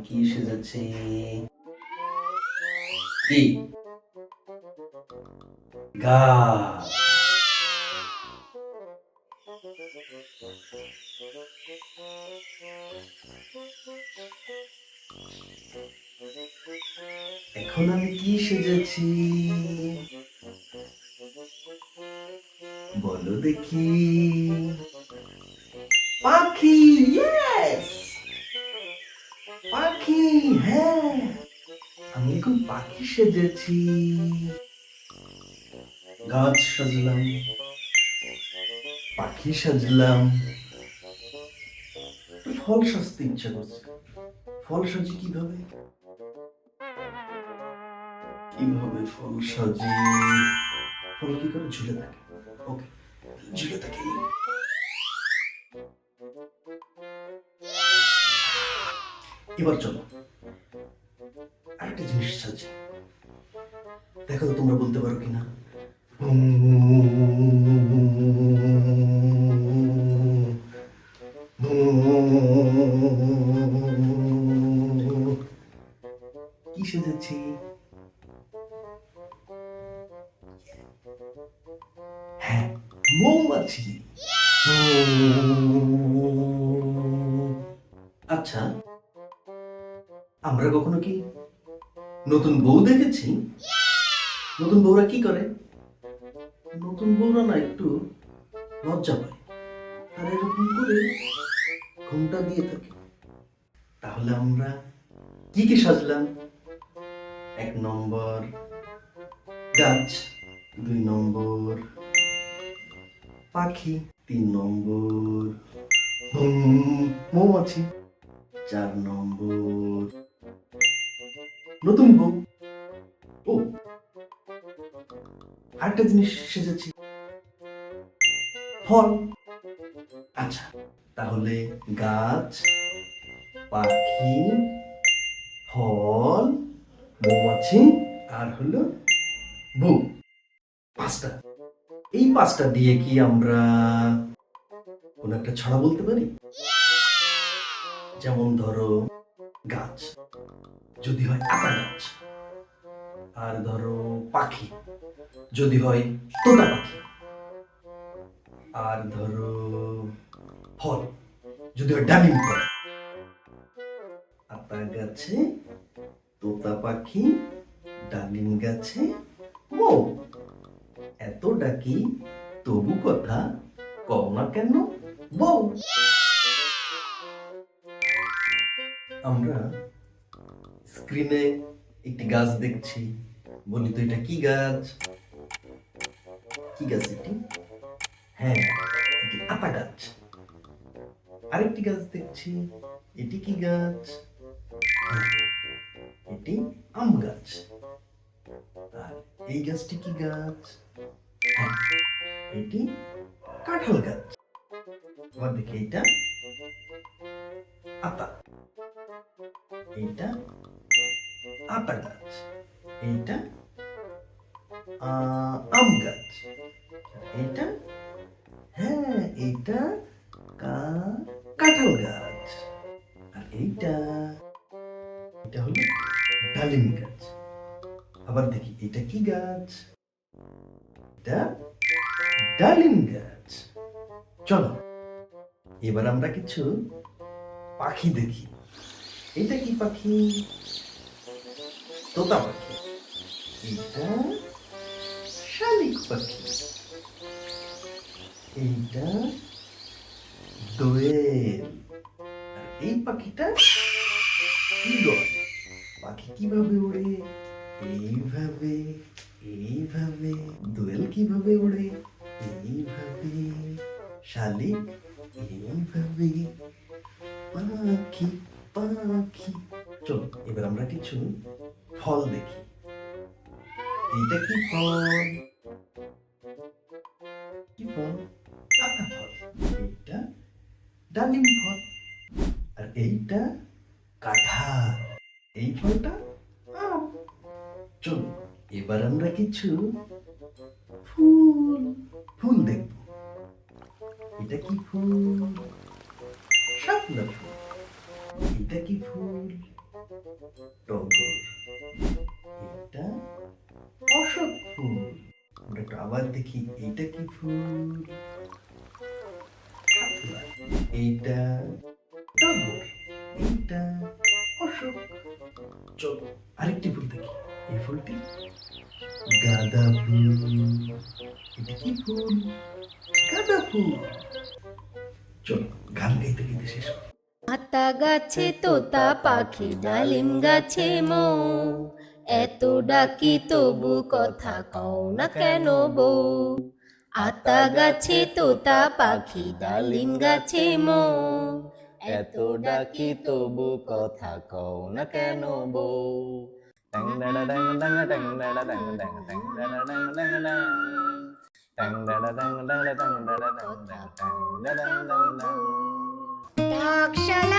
কি এসে যাচ্ছে? কি? গাছ। এখন আমি কি সেজেছি? বলো দেখি। পাখি, ইয়েস, পাখি, হ্যাঁ, আমি এখন পাখি সেজেছি। গাছ সাজলাম, পাখি সাজলাম, একটু ফল সাজতে ইচ্ছা করছে। ফল সাজি কিভাবে? কিভাবে ফল সাজি? ফল কি করে ঝুলে থাকে? ওকে, ঝুলে থাকে। এবার চলো আরেকটা জিনিস সাজি। দেখো তো তোমরা বলতে পারো কিনা। কি সেজেছি? হ্যাঁ, মৌমাছি। আচ্ছা, আমরা কখনো কি নতুন বউ দেখেছি? নতুন বউরা কি করে? নতুন বউরা না একটু লজ্জা পায়, তারা এরকম করে ঘুমটা দিয়ে থাকে। তাহলে আমরা কি কি সাজলাম? 1 নম্বর গাছ, 2 নম্বর পাখি, 3 নম্বর মৌমাছি, 4 নম্বর নতুন বউ। ও, আরেকটা জিনিস সেজেছি, ফল। আচ্ছা, তাহলে গাছ, পাখি, ফল, মৌমাছি, আর হলো বউ। 5টা। এই 5টা দিয়ে কি আমরা কোন একটা ছড়া বলতে পারি? যেমন ধরো, গাছ যদি হয় আতা গাছ, আর ধরো পাখি যদি হয় তোতা পাখি, আর ধরো ফল যদি হয় ডালিম ফল। আতা গাছে তোতা পাখি, ডালিম গাছে মৌ। এত ডাকি তবু কথা কও না কেন বউ। আমরা স্ক্রিনে একটি গাছ দেখছি, বলি তো এটা কি গাছ? কি গাছ এটি? হ্যাঁ, এটি আতা গাছ। আরেকটি গাছ দেখছি, এটি কি গাছ? হ্যাঁ, এটি আম গাছ। আর এই গাছটি কি গাছ? হ্যাঁ, এটি কাঁঠাল গাছ। এবার দেখি, এইটা আতা, এইটা আতা গাছ, এইটা আম গাছ, এইটা, হ্যাঁ, এইটা কাঁঠাল গাছ, আর এইটা এটা হলো ডালিম গাছ। আবার দেখি, এটা কি গাছ? এটা ডালিম গাছ। চলো এবার আমরা কিছু পাখি দেখি। এটা কি পাখি? তোতা পাখি। এটা শালিক পাখি। এইটা দোয়েল। আর এই পাখিটা ঈগল। পাখি কিভাবে ওড়ে? এইভাবে, এইভাবে। দোয়েল কিভাবে ওড়ে? এইভাবে। শালিক এইভাবে। পাখি, পাখি। চলো এবার আমরা কিছু ফল দেখি। এইটা কি ফল? কি ফল? আতা ফল। এইটা ডালিম ফল। আর এইটা কাঁঠাল। এই ফলটা আম। চলো এবার আমরা কিছু ফুল ফুল দেখব। এটা কি ফুল? শাপলা ফুল। এটা কি ফুল? টগর, এটা অশোক ফুল। আমরা একটু আবার দেখি এইটা কি ফুল? শাপলা। এইটা টগর, এইটা অশোক। চলো আরেকটি ফুল দেখি। এই ফুলটি গাঁদা ফুল। এটা কি ফুল? গাঁদা ফুল। চলো গান গাইতে গাইতে শেষ করি। আতা গাছে তোতা পাখি, ডালিম গাছে মৌ, এত ডাকি তবু কথা কও না কেন বউ। আতা গাছে তোতা পাখি, ডালিম গাছে মৌ, এত ডাকি তবু কথা কও না কেন বউ। ট্যাং ডাডা ড্যাং ড্যাং ট্যাং ডাডা ড্যাং ড্যাং ট্যাং ডাডা ড্যাং ড্যাং ড্যাং, ট্যাং ডাডা ড্যাং ড্যাং ট্যাং ডাডা ড্যাং ড্যাং ট্যাং ডাডা ড্যাং ড্যাং। পাকশালা